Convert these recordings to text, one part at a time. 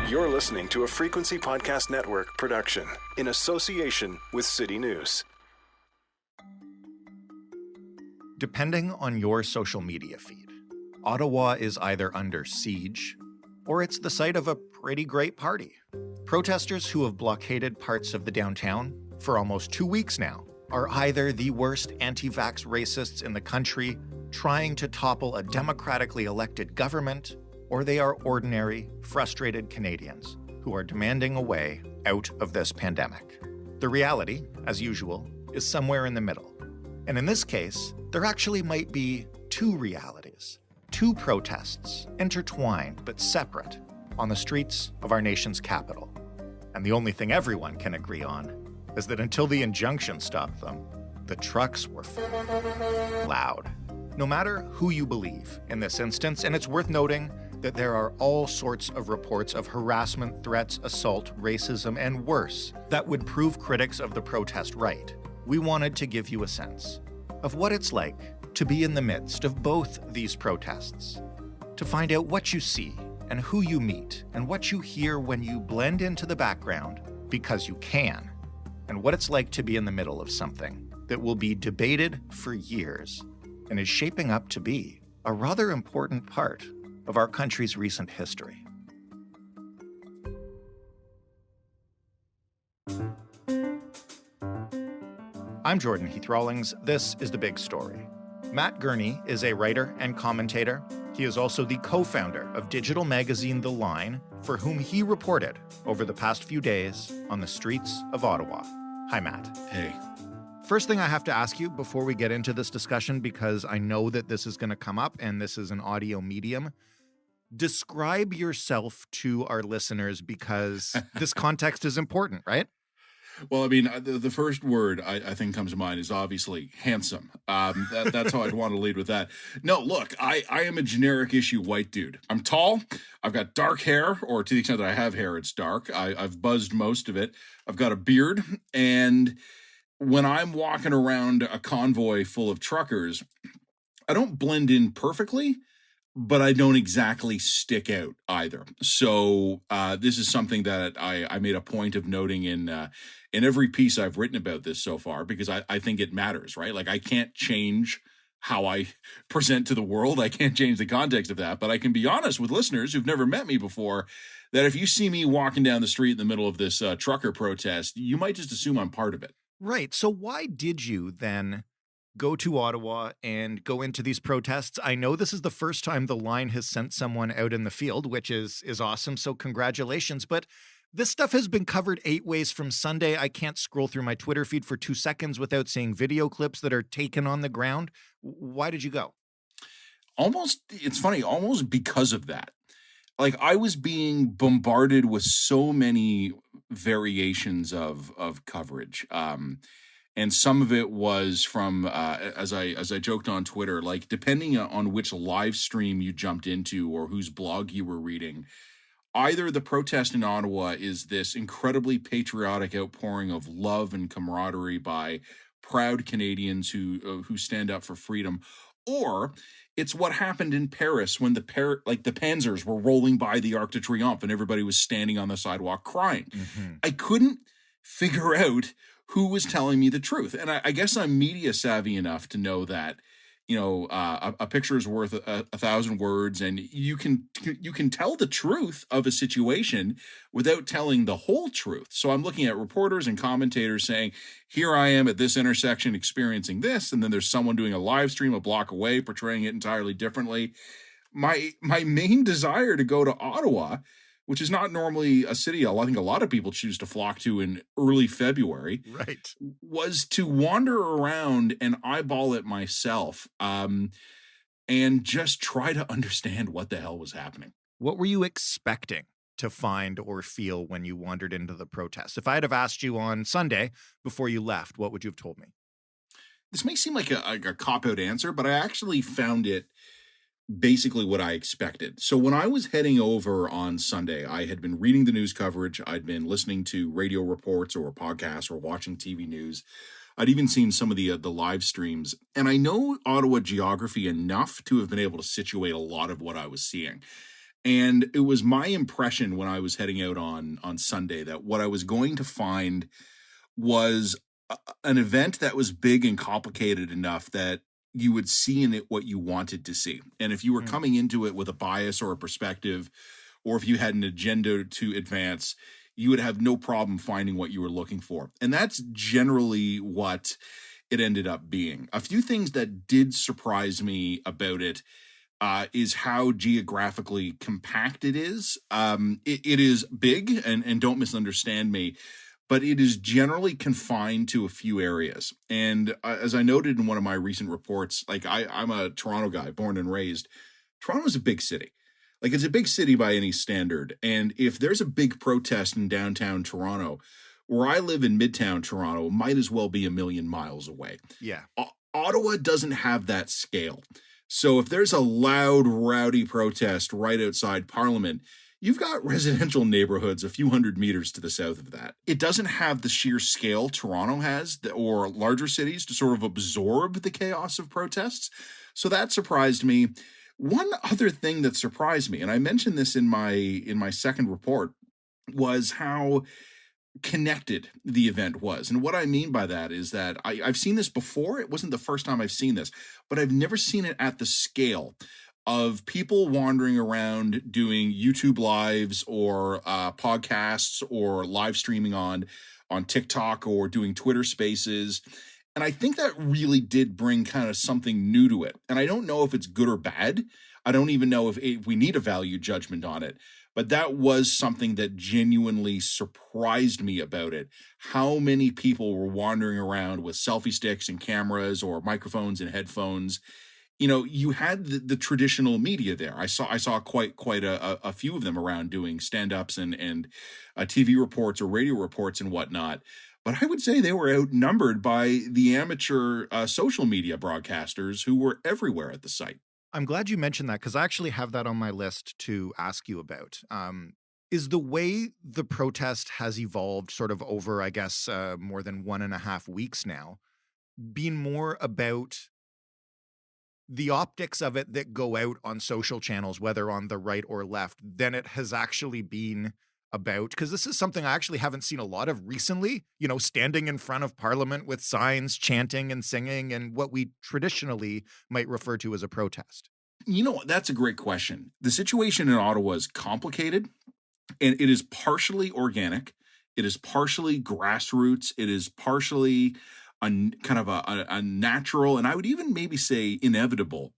You're listening to a Frequency Podcast Network production in association with City News. Depending on your social media feed, Ottawa is either under siege or it's the site of a pretty great party. Protesters who have blockaded parts of the downtown for almost 2 weeks now are either the worst anti-vax racists in the country trying to topple a democratically elected government, or they are ordinary, frustrated Canadians who are demanding a way out of this pandemic. The reality, as usual, is somewhere in the middle. And in this case, there actually might be two realities, two protests, intertwined but separate, on the streets of our nation's capital. And the only thing everyone can agree on is that until the injunction stopped them, the trucks were loud. No matter who you believe in this instance, and it's worth noting that there are all sorts of reports of harassment, threats, assault, racism, and worse that would prove critics of the protest right. We wanted to give you a sense of what it's like to be in the midst of both these protests, to find out what you see and who you meet and what you hear when you blend into the background because you can, and what it's like to be in the middle of something that will be debated for years and is shaping up to be a rather important part of our country's recent history. I'm Jordan Heath Rawlings. This is The Big Story. Matt Gurney is a writer and commentator. He is also the co-founder of digital magazine The Line, for whom he reported over the past few days on the streets of Ottawa. Hi, Matt. Hey. First thing I have to ask you before we get into this discussion, because I know that this is going to come up and this is an audio medium, describe yourself to our listeners because this context is important, right? Well, I mean, the first word I think comes to mind is obviously handsome. That's how I'd want to lead with that. No, look, I am a generic issue white dude. I'm tall. I've got dark hair, or to the extent that I have hair, it's dark. I've buzzed most of it. I've got a beard. And when I'm walking around a convoy full of truckers, I don't blend in perfectly, but I don't exactly stick out either. So this is something that I made a point of noting in every piece I've written about this so far, because I think it matters, right? Like, I can't change how I present to the world. I can't change the context of that, but I can be honest with listeners who've never met me before that if you see me walking down the street in the middle of this trucker protest, you might just assume I'm part of it. Right. So why did you then go to Ottawa and go into these protests? I know this is the first time The Line has sent someone out in the field, which is awesome. So congratulations. But this stuff has been covered 8 ways from Sunday. I can't scroll through my Twitter feed for 2 seconds without seeing video clips that are taken on the ground. Why did you go? It's funny, almost because of that. Like, I was being bombarded with so many variations of coverage. And some of it was from, as I joked on Twitter, like, depending on which live stream you jumped into or whose blog you were reading, either the protest in Ottawa is this incredibly patriotic outpouring of love and camaraderie by proud Canadians who stand up for freedom, or it's what happened in Paris when the Panzers were rolling by the Arc de Triomphe and everybody was standing on the sidewalk crying. Mm-hmm. I couldn't figure out who was telling me the truth. And I guess I'm media savvy enough to know that, a picture is worth a 1,000 words, and you can tell the truth of a situation without telling the whole truth. So I'm looking at reporters and commentators saying, here I am at this intersection experiencing this, and then there's someone doing a live stream a block away portraying it entirely differently. My main desire to go to Ottawa, which is not normally a city I think a lot of people choose to flock to in early February, right, was to wander around and eyeball it myself, and just try to understand what the hell was happening. What were you expecting to find or feel when you wandered into the protest? If I had have asked you on Sunday before you left, what would you have told me? This may seem like a cop-out answer, but I actually found it basically what I expected. So when I was heading over on Sunday, I had been reading the news coverage. I'd been listening to radio reports or podcasts or watching TV news. I'd even seen some of the live streams. And I know Ottawa geography enough to have been able to situate a lot of what I was seeing. And it was my impression when I was heading out on Sunday that what I was going to find was an event that was big and complicated enough that you would see in it what you wanted to see. And if you were coming into it with a bias or a perspective, or if you had an agenda to advance, you would have no problem finding what you were looking for. And that's generally what it ended up being. A few things that did surprise me about it is how geographically compact it is. It is big, and don't misunderstand me, but it is generally confined to a few areas. And as I noted in one of my recent reports, like I'm a Toronto guy, born and raised. Toronto's a big city. Like, it's a big city by any standard. And if there's a big protest in downtown Toronto, where I live in Midtown Toronto, it might as well be a million miles away. Yeah. Ottawa doesn't have that scale. So if there's a loud, rowdy protest right outside Parliament, you've got residential neighborhoods a few hundred meters to the south of that. It doesn't have the sheer scale Toronto has or larger cities to sort of absorb the chaos of protests. So that surprised me. One other thing that surprised me, and I mentioned this in my second report, was how connected the event was. And what I mean by that is that I've seen this before. It wasn't the first time I've seen this, but I've never seen it at the scale of people wandering around doing YouTube lives or podcasts or live streaming on TikTok or doing Twitter spaces. And I think that really did bring kind of something new to it. And I don't know if it's good or bad. I don't even know if we need a value judgment on it. But that was something that genuinely surprised me about it. How many people were wandering around with selfie sticks and cameras or microphones and headphones. You know, you had the traditional media there. I saw quite a few of them around doing stand-ups and TV reports or radio reports and whatnot. But I would say they were outnumbered by the amateur social media broadcasters who were everywhere at the site. I'm glad you mentioned that, because I actually have that on my list to ask you about. Is the way the protest has evolved sort of over, I guess, more than 1.5 weeks now, been more about the optics of it that go out on social channels, whether on the right or left, than it has actually been about? Because this is something I actually haven't seen a lot of recently, standing in front of Parliament with signs, chanting and singing, and what we traditionally might refer to as a protest. That's a great question. The situation in Ottawa is complicated, and it is partially organic. It is partially grassroots. It is partially kind of a natural, and I would even maybe say inevitable,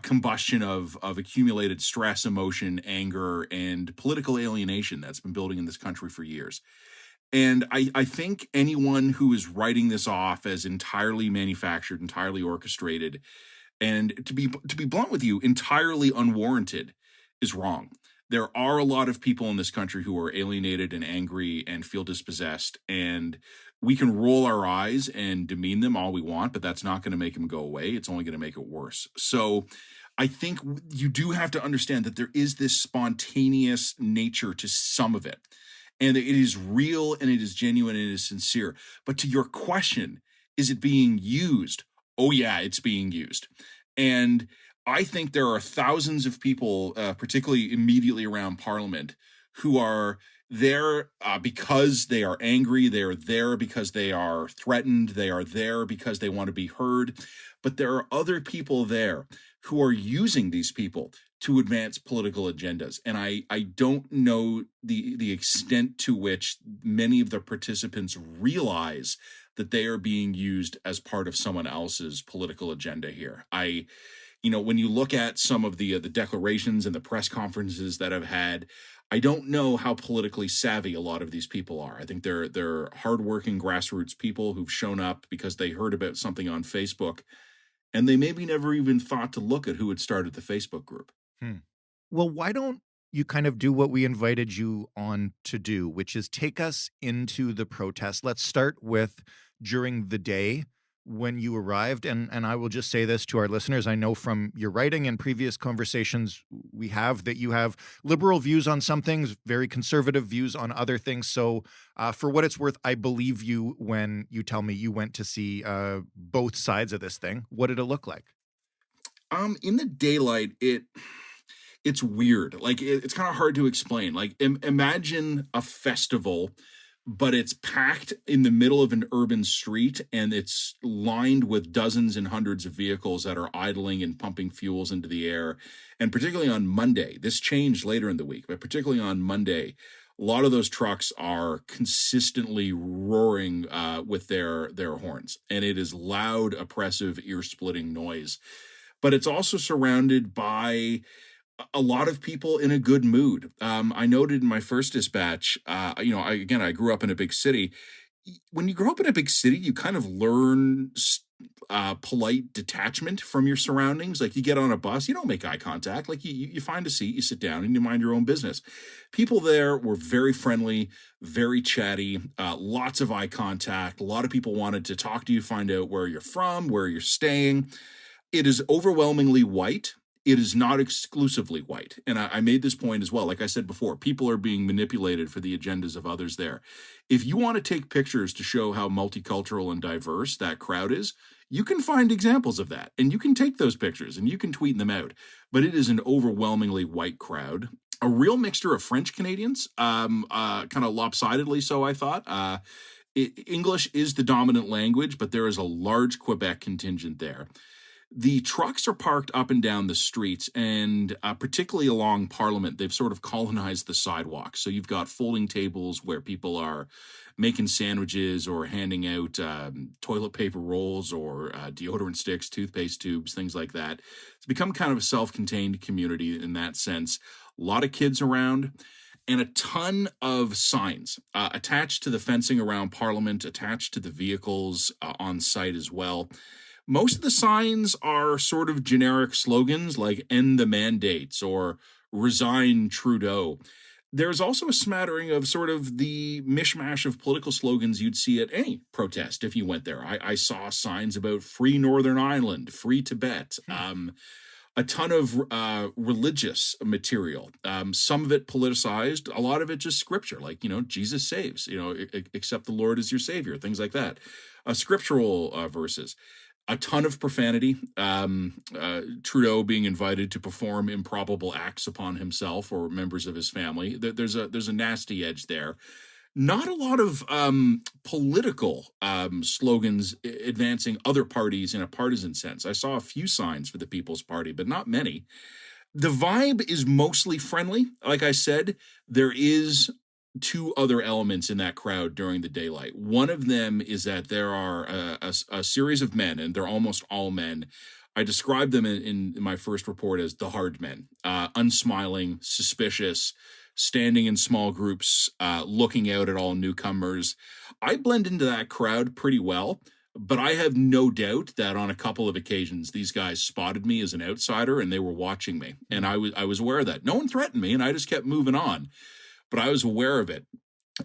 combustion of accumulated stress, emotion, anger, and political alienation that's been building in this country for years. And I think anyone who is writing this off as entirely manufactured, entirely orchestrated, and to be blunt with you, entirely unwarranted, is wrong. There are a lot of people in this country who are alienated and angry and feel dispossessed, and we can roll our eyes and demean them all we want, but that's not going to make them go away. It's only going to make it worse. So I think you do have to understand that there is this spontaneous nature to some of it, and it is real and it is genuine and it is sincere. But to your question, is it being used? Oh yeah, it's being used. And I think there are thousands of people, particularly immediately around Parliament, who are there because they are angry. They are there because they are threatened. They are there because they want to be heard. But there are other people there who are using these people to advance political agendas. And I don't know the extent to which many of the participants realize that they are being used as part of someone else's political agenda here. When you look at some of the declarations and the press conferences that I've had, I don't know how politically savvy a lot of these people are. I think they're hardworking grassroots people who've shown up because they heard about something on Facebook, and they maybe never even thought to look at who had started the Facebook group. Well, why don't you kind of do what we invited you on to do, which is take us into the protest. Let's start with during the day when you arrived. And I will just say this to our listeners. I know from your writing and previous conversations we have that you have liberal views on some things, very conservative views on other things. So for what it's worth, I believe you when you tell me you went to see both sides of this thing. What did it look like? In the daylight, It's weird. Like it's kind of hard to explain. Like imagine a festival, but it's packed in the middle of an urban street and it's lined with dozens and hundreds of vehicles that are idling and pumping fuels into the air. And particularly on Monday, this changed later in the week, but particularly on Monday, a lot of those trucks are consistently roaring with their horns. And it is loud, oppressive, ear-splitting noise. But it's also surrounded by a lot of people in a good mood. I noted in my first dispatch, I grew up in a big city. When you grow up in a big city, you kind of learn polite detachment from your surroundings. Like you get on a bus, you don't make eye contact. Like you find a seat, you sit down, and you mind your own business. People there were very friendly, very chatty, lots of eye contact. A lot of people wanted to talk to you, find out where you're from, where you're staying. It is overwhelmingly white. It is not exclusively white. And I made this point as well. Like I said before, people are being manipulated for the agendas of others there. If you want to take pictures to show how multicultural and diverse that crowd is, you can find examples of that. And you can take those pictures and you can tweet them out. But it is an overwhelmingly white crowd. A real mixture of French Canadians, kind of lopsidedly so, I thought. English is the dominant language, but there is a large Quebec contingent there. The trucks are parked up and down the streets, and particularly along Parliament, they've sort of colonized the sidewalks. So you've got folding tables where people are making sandwiches or handing out toilet paper rolls or deodorant sticks, toothpaste tubes, things like that. It's become kind of a self-contained community in that sense. A lot of kids around. And a ton of signs attached to the fencing around Parliament, attached to the vehicles on site as well. Most of the signs are sort of generic slogans like end the mandates or resign Trudeau. There's also a smattering of sort of the mishmash of political slogans you'd see at any protest if you went there. I saw signs about free Northern Ireland, free Tibet, a ton of religious material, some of it politicized, a lot of it just scripture, like, Jesus saves, accept the Lord as your savior, things like that. Scriptural verses. A ton of profanity, Trudeau being invited to perform improbable acts upon himself or members of his family. There's a nasty edge there. Not a lot of political slogans advancing other parties in a partisan sense. I saw a few signs for the People's Party, but not many. The vibe is mostly friendly. Like I said, there is two other elements in that crowd during the daylight. One of them is that there are a series of men, and they're almost all men. I described them in my first report as the hard men, unsmiling, suspicious, standing in small groups, looking out at all newcomers. I blend into that crowd pretty well, but I have no doubt that on a couple of occasions, these guys spotted me as an outsider and they were watching me. And I was aware of that. No one threatened me and I just kept moving on. But I was aware of it.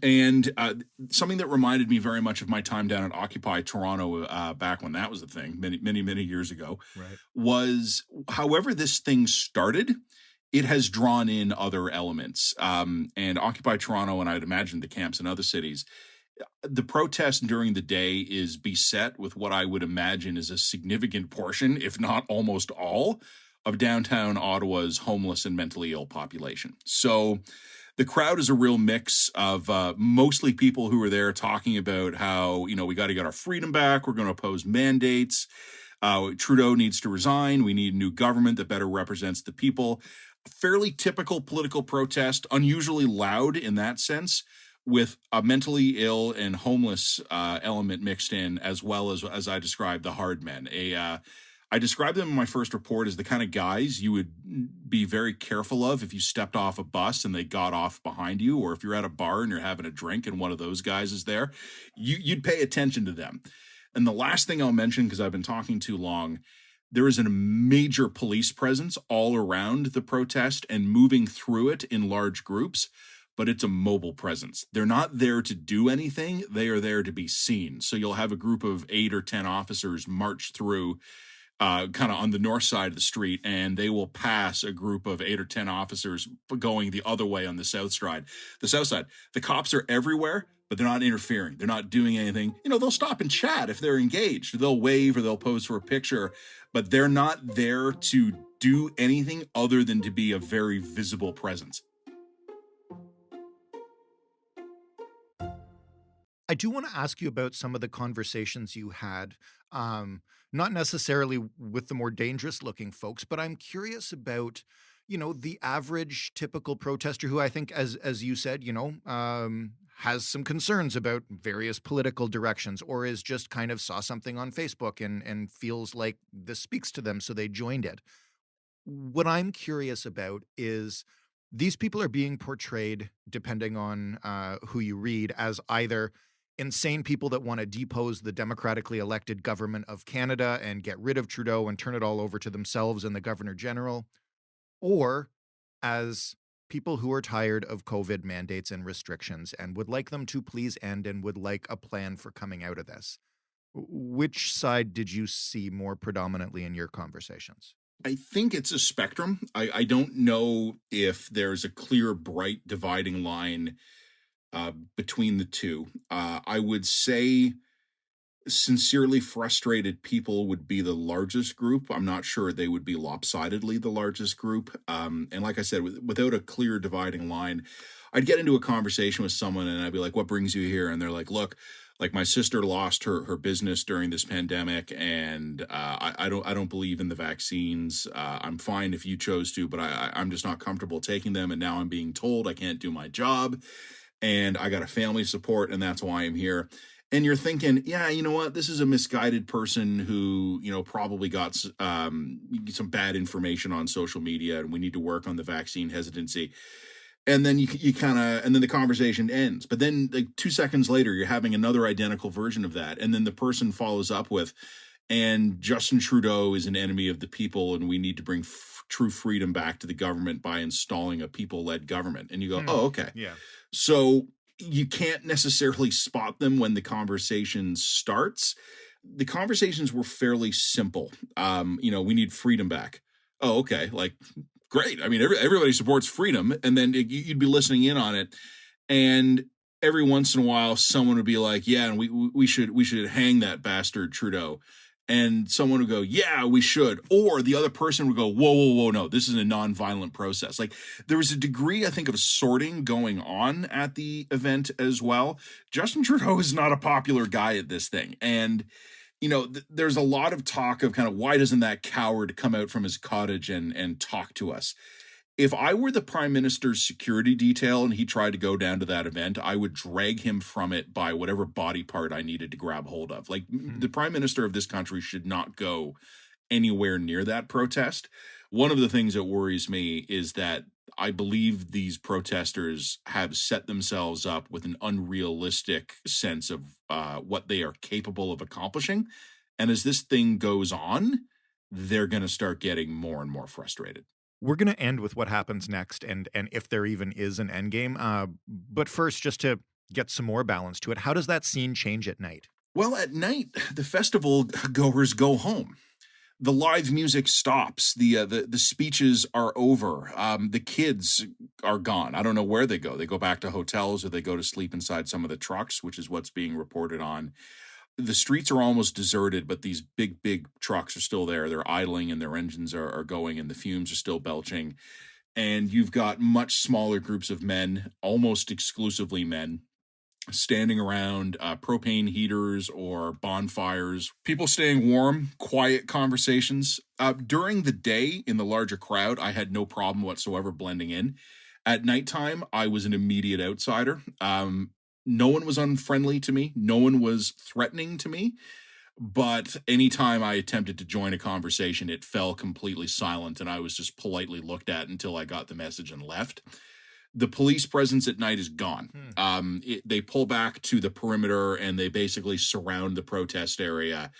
And something that reminded me very much of my time down at Occupy Toronto back when that was a thing, many years ago, right, was however this thing started, it has drawn in other elements. And Occupy Toronto, and I'd imagine the camps in other cities, the protest during the day is beset with what I would imagine is a significant portion, if not almost all, of downtown Ottawa's homeless and mentally ill population. So the crowd is a real mix of mostly people who are there talking about how, we got to get our freedom back. We're going to oppose mandates. Trudeau needs to resign. We need a new government that better represents the people. A fairly typical political protest, unusually loud in that sense, with a mentally ill and homeless element mixed in, as well as I described, the hard men. I described them in my first report as the kind of guys you would be very careful of if you stepped off a bus and they got off behind you, or if you're at a bar and you're having a drink and one of those guys is there, you'd pay attention to them. And the last thing I'll mention, because I've been talking too long, there is a major police presence all around the protest and moving through it in large groups, but it's a mobile presence. They're not there to do anything. They are there to be seen. So you'll have a group of 8 or 10 officers march through kind of on the north side of the street, and they will pass a group of 8 or 10 officers going the other way on the south side. The cops are everywhere, but they're not interfering. They're not doing anything. They'll stop and chat if they're engaged. They'll wave or they'll pose for a picture, but they're not there to do anything other than to be a very visible presence. I do want to ask you about some of the conversations you had, not necessarily with the more dangerous looking folks, but I'm curious about, the average typical protester who I think, as you said, has some concerns about various political directions, or is just kind of saw something on Facebook and feels like this speaks to them, so they joined it. What I'm curious about is these people are being portrayed, depending on who you read, as either insane people that want to depose the democratically elected government of Canada and get rid of Trudeau and turn it all over to themselves and the Governor General, or as people who are tired of COVID mandates and restrictions and would like them to please end and would like a plan for coming out of this. Which side did you see more predominantly in your conversations? I think it's a spectrum. I don't know if there's a clear, bright dividing line between the two. I would say sincerely frustrated people would be the largest group. I'm not sure they would be lopsidedly the largest group. And like I said, without a clear dividing line, I'd get into a conversation with someone and I'd be like, what brings you here? And they're like, look, like my sister lost her business during this pandemic, and I don't believe in the vaccines. I'm fine if you chose to, but I'm just not comfortable taking them. And now I'm being told I can't do my job, and I got a family support, and that's why I'm here. And you're thinking, yeah, you know what? This is a misguided person who, probably got some bad information on social media, and we need to work on the vaccine hesitancy. And then you kind of, and then the conversation ends. But then like 2 seconds later, you're having another identical version of that. And then the person follows up with, and Justin Trudeau is an enemy of the people, and we need to bring true freedom back to the government by installing a people-led government. And you go, oh, okay. Yeah. So you can't necessarily spot them when the conversation starts. The conversations were fairly simple. We need freedom back. Oh, okay. Like, great. I mean, everybody supports freedom. And then you'd be listening in on it. And every once in a while, someone would be like, yeah, and we should hang that bastard Trudeau. And someone would go, yeah, we should. Or the other person would go, whoa, no, this is a nonviolent process. Like, there was a degree, I think, of sorting going on at the event as well. Justin Trudeau is not a popular guy at this thing. And, there's a lot of talk of kind of, why doesn't that coward come out from his cottage and talk to us? If I were the Prime Minister's security detail and he tried to go down to that event, I would drag him from it by whatever body part I needed to grab hold of. Like, the Prime Minister of this country should not go anywhere near that protest. One of the things that worries me is that I believe these protesters have set themselves up with an unrealistic sense of what they are capable of accomplishing. And as this thing goes on, they're going to start getting more and more frustrated. We're going to end with what happens next and if there even is an endgame. But first, just to get some more balance to it, how does that scene change at night? Well, at night, the festival goers go home. The live music stops. The speeches are over. The kids are gone. I don't know where they go. They go back to hotels, or they go to sleep inside some of the trucks, which is what's being reported on. The streets are almost deserted, but these big trucks are still there. They're idling and their engines are going, and the fumes are still belching. And you've got much smaller groups of men, almost exclusively men, standing around propane heaters or bonfires, people staying warm, quiet conversations. During the day in the larger crowd, I had no problem whatsoever blending in. At nighttime, I was an immediate outsider. No one was unfriendly to me. No one was threatening to me. But anytime I attempted to join a conversation, it fell completely silent, and I was just politely looked at until I got the message and left. The police presence at night is gone. They pull back to the perimeter and they basically surround the protest area.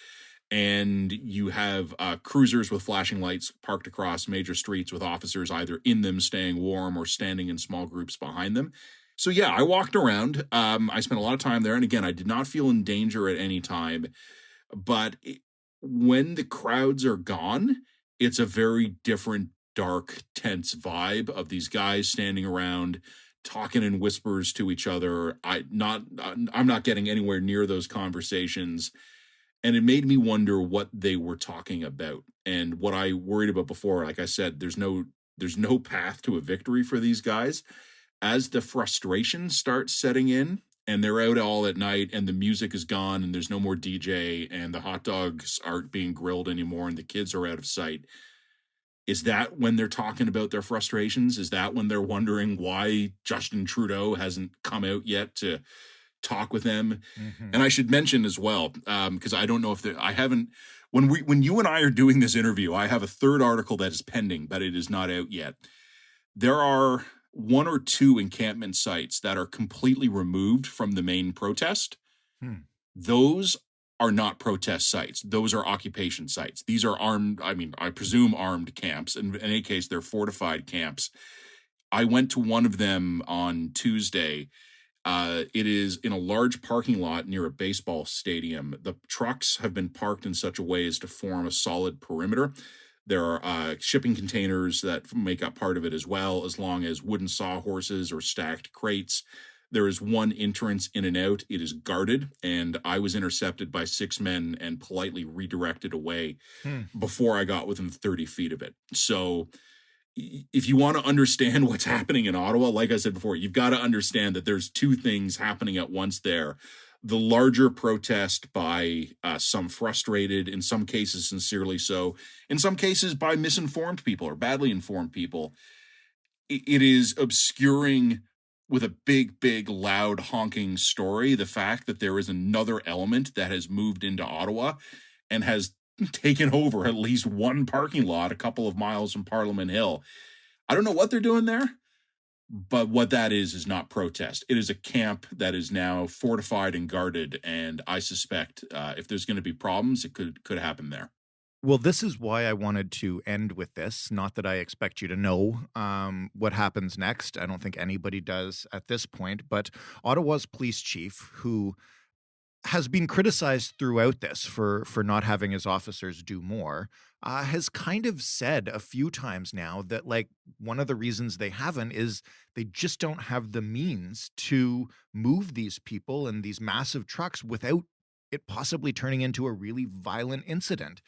And you have cruisers with flashing lights parked across major streets with officers either in them staying warm or standing in small groups behind them. So yeah, I walked around. I spent a lot of time there. And again, I did not feel in danger at any time. But when the crowds are gone, it's a very different, dark, tense vibe of these guys standing around talking in whispers to each other. I'm not getting anywhere near those conversations. And it made me wonder what they were talking about. And what I worried about before, like I said, there's no path to a victory for these guys. As the frustration starts setting in and they're out all at night and the music is gone and there's no more DJ and the hot dogs aren't being grilled anymore and the kids are out of sight, is that when they're talking about their frustrations? Is that when they're wondering why Justin Trudeau hasn't come out yet to talk with them? Mm-hmm. And I should mention as well, because I don't know if I haven't, when you and I are doing this interview, I have a third article that is pending, but it is not out yet. There are 1 or 2 encampment sites that are completely removed from the main protest. Those are not protest sites. Those are occupation sites. These are armed, I presume armed camps. In any case, they're fortified camps. I went to one of them on Tuesday. It is in a large parking lot near a baseball stadium. The trucks have been parked in such a way as to form a solid perimeter. There are shipping containers that make up part of it as well, as long as wooden sawhorses or stacked crates. There is one entrance in and out. It is guarded, and I was intercepted by 6 men and politely redirected away before I got within 30 feet of it. So if you want to understand what's happening in Ottawa, like I said before, you've got to understand that there's 2 things happening at once there. The larger protest by some frustrated, in some cases sincerely so, in some cases by misinformed people or badly informed people. It is obscuring with a big, loud, honking story the fact that there is another element that has moved into Ottawa and has taken over at least one parking lot a couple of miles from Parliament Hill. I don't know what they're doing there, but what that is not protest. It is a camp that is now fortified and guarded, and I suspect if there's going to be problems, it could happen there. Well, this is why I wanted to end with this. Not that I expect you to know what happens next. I don't think anybody does at this point. But Ottawa's police chief, who has been criticized throughout this for not having his officers do more, has kind of said a few times now that, like, one of the reasons they haven't is they just don't have the means to move these people in these massive trucks without it possibly turning into a really violent incident.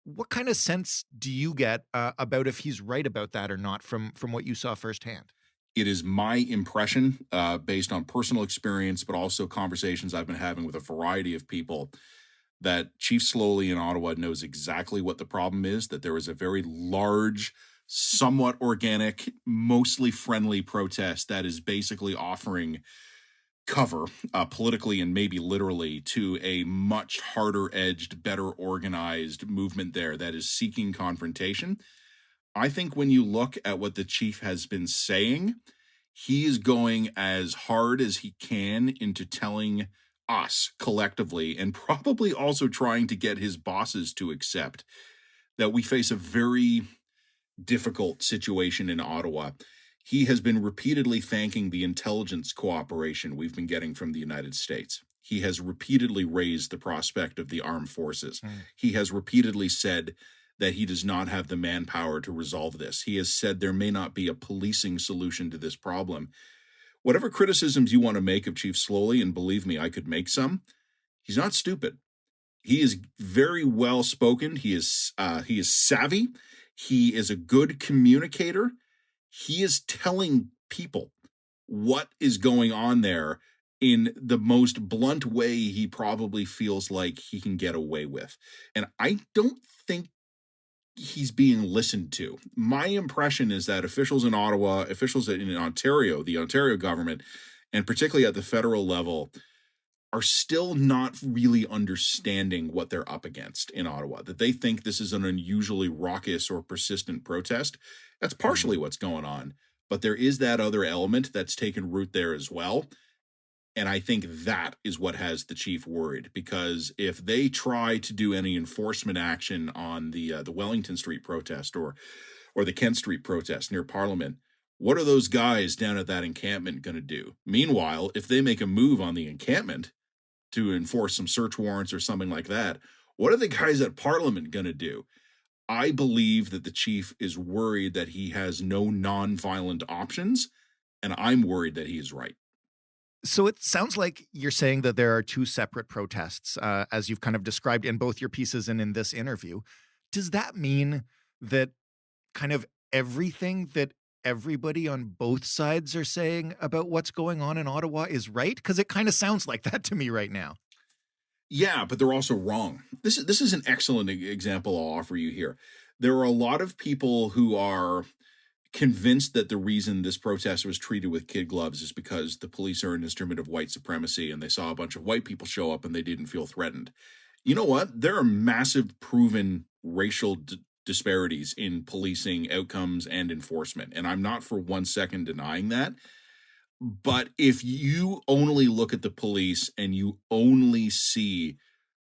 What kind of sense do you get about if he's right about that or not from what you saw firsthand? It is my impression, based on personal experience, but also conversations I've been having with a variety of people, that Chief Slowly in Ottawa knows exactly what the problem is, that there is a very large, somewhat organic, mostly friendly protest that is basically offering cover, politically and maybe literally, to a much harder-edged, better organized movement there that is seeking confrontation. I think when you look at what the chief has been saying, he is going as hard as he can into telling us collectively, and probably also trying to get his bosses to accept, that we face a very difficult situation in Ottawa. He has been repeatedly thanking the intelligence cooperation we've been getting from the United States. He has repeatedly raised the prospect of the armed forces. He has repeatedly said that he does not have the manpower to resolve this. He has said there may not be a policing solution to this problem. Whatever criticisms you want to make of Chief Slowly, and believe me, I could make some, he's not stupid. He is very well spoken. He is savvy. He is a good communicator. He is telling people what is going on there in the most blunt way he probably feels like he can get away with. And I don't think he's being listened to. My impression is that officials in Ottawa, officials in Ontario, the Ontario government, and particularly at the federal level, are still not really understanding what they're up against in Ottawa, that they think this is an unusually raucous or persistent protest. That's partially what's going on, but there is that other element that's taken root there as well. And I think that is what has the chief worried, because if they try to do any enforcement action on the Wellington Street protest or the Kent Street protest near Parliament, what are those guys down at that encampment going to do? Meanwhile, if they make a move on the encampment to enforce some search warrants or something like that, what are the guys at Parliament going to do? I believe that the chief is worried that he has no non-violent options And I'm worried that he is right. So it sounds like you're saying that there are two separate protests, as you've kind of described in both your pieces and in this interview. Does that mean that kind of everything that everybody on both sides are saying about what's going on in Ottawa is right? Because it kind of sounds like that to me right now. Yeah, but they're also wrong. This is an excellent example I'll offer you here. There are a lot of people who are convinced that the reason this protest was treated with kid gloves is because the police are an instrument of white supremacy and they saw a bunch of white people show up and they didn't feel threatened. You know what? There are massive proven racial disparities in policing outcomes and enforcement, and I'm not for 1 second denying that. But if you only look at the police and you only see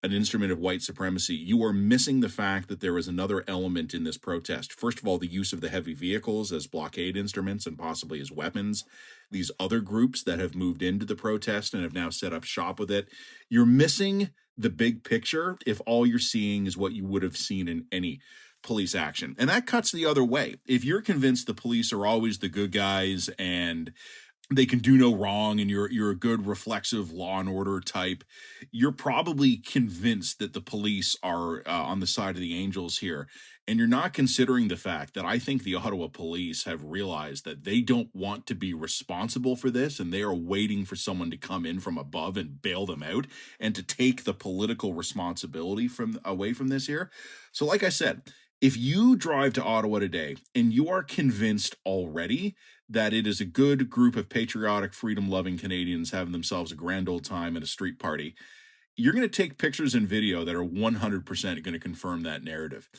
an instrument of white supremacy, you are missing the fact that there is another element in this protest. First of all, the use of the heavy vehicles as blockade instruments and possibly as weapons. These other groups that have moved into the protest and have now set up shop with it. You're missing the big picture if all you're seeing is what you would have seen in any police action. And that cuts the other way. If you're convinced the police are always the good guys and they can do no wrong and you're a good reflexive law and order type, you're probably convinced that the police are on the side of the angels here. And you're not considering the fact that I think the Ottawa police have realized that they don't want to be responsible for this, and they are waiting for someone to come in from above and bail them out and to take the political responsibility away from this here. So like I said, if you drive to Ottawa today and you are convinced already that it is a good group of patriotic, freedom-loving Canadians having themselves a grand old time at a street party, you're going to take pictures and video that are 100% going to confirm that narrative.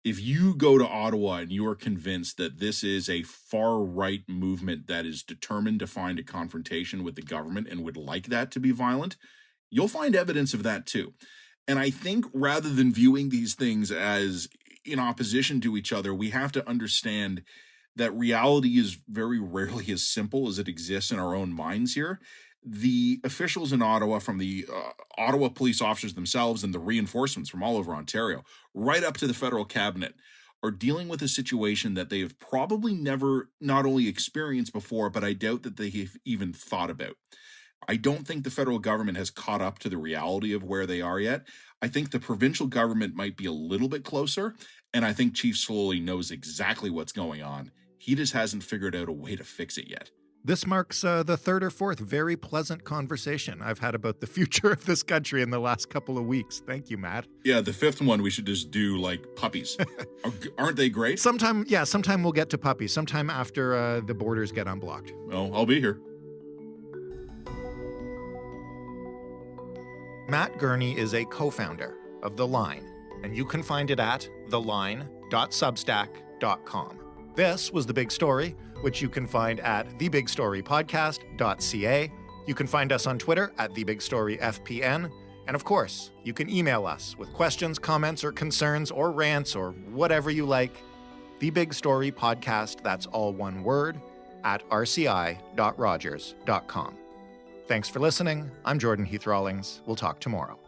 If you go to Ottawa and you are convinced that this is a far-right movement that is determined to find a confrontation with the government and would like that to be violent, you'll find evidence of that too. And I think rather than viewing these things as in opposition to each other, we have to understand that reality is very rarely as simple as it exists in our own minds here. The officials in Ottawa, from the Ottawa police officers themselves and the reinforcements from all over Ontario, right up to the federal cabinet, are dealing with a situation that they have probably never not only experienced before, but I doubt that they have even thought about. I don't think the federal government has caught up to the reality of where they are yet. I think the provincial government might be a little bit closer, and I think Chief Slowly knows exactly what's going on. He just hasn't figured out a way to fix it yet. This marks the third or fourth very pleasant conversation I've had about the future of this country in the last couple of weeks. Thank you, Matt. Yeah, the fifth one we should just do like puppies. Aren't they great? Sometime we'll get to puppies. Sometime after the borders get unblocked. Well, I'll be here. Matt Gurney is a co-founder of The Line, and you can find it at theline.substack.com. This was The Big Story, which you can find at thebigstorypodcast.ca. You can find us on Twitter at thebigstoryfpn. And of course, you can email us with questions, comments, or concerns, or rants, or whatever you like. thebigstorypodcast, that's all one word, at rci.rogers.com. Thanks for listening. I'm Jordan Heath Rawlings. We'll talk tomorrow.